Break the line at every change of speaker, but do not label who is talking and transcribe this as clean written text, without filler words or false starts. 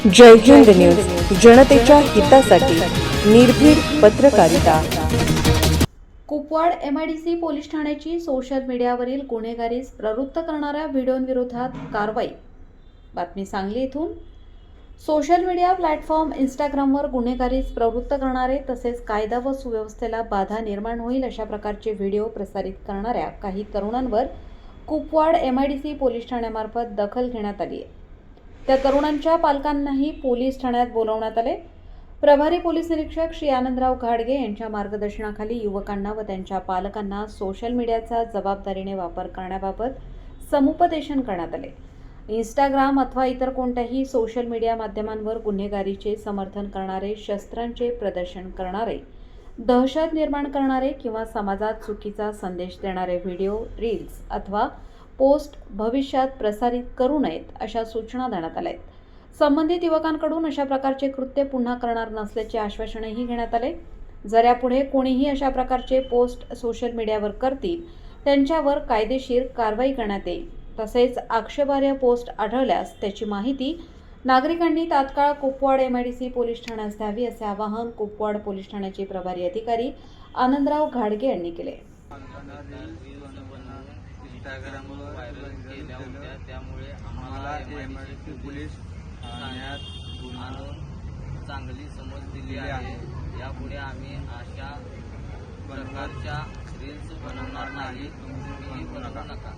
जय Hind news, जनतेच्या हितासाठी निर्भीड पत्रकारिता।
कुपवाड MIDC पोलीस ठाण्याची सोशल मीडियावरील गुन्हेगारीस प्रवृत्त करणाऱ्या व्हिडिओंविरोधात कारवाई। बातमी सांगली येथून। सोशल मीडिया प्लॅटफॉर्म इंस्टाग्रामवर गुन्हेगारीस प्रवृत्त करणारे तसेच कायदा व सुव्यवस्थेला बाधा निर्माण होईल अशा प्रकारचे व्हिडिओ प्रसारित करणाऱ्या काही तरुणांवर कुपवाड MIDC पोलीस ठाण्यामार्फत दखल घेण्यात आली आहे। त्या तरुणांच्या पालकांनाही पोलीस ठाण्यात बोलावण्यात आले। प्रभारी पोलीस निरीक्षक श्री आनंदराव घाडगे यांच्या मार्गदर्शनाखाली युवकांना व त्यांच्या पालकांना सोशल मीडियाचा जबाबदारीने वापर करण्याबाबत समुपदेशन करण्यात आले। इंस्टाग्राम अथवा इतर कोणत्याही सोशल मीडिया माध्यमांवर गुन्हेगारीचे समर्थन करणारे, शस्त्रांचे प्रदर्शन करणारे, दहशत निर्माण करणारे किंवा समाजात चुकीचा संदेश देणारे व्हिडिओ, रील्स अथवा पोस्ट भविष्यात प्रसारित करू नयेत अशा सूचना देण्यात आल्या आहेत। संबंधित युवकांकडून अशा प्रकारचे कृत्य पुन्हा करणार नसल्याचे आश्वासनही घेण्यात आले। जर यापुढे कोणीही अशा प्रकारचे पोस्ट सोशल मीडियावर करतील त्यांच्यावर कायदेशीर कारवाई करण्यात येईल। तसेच आक्षेपार्ह पोस्ट आढळल्यास त्याची माहिती नागरिकांनी तात्काळ कुपवाड MIDC पोलीस ठाण्यास द्यावी असे आवाहन कुपवाड पोलीस ठाण्याचे प्रभारी अधिकारी आनंदराव घाडगे यांनी केले।
इंस्टाग्रामवर व्हायरल केल्या होत्या, त्यामुळे आम्हाला MIDC पोलीस ठाण्यात आणून चांगली समज दिली आहे। यापुढे आम्ही अशा प्रकारच्या रील्स बनवणार नाही, तुम्ही बनवू नका।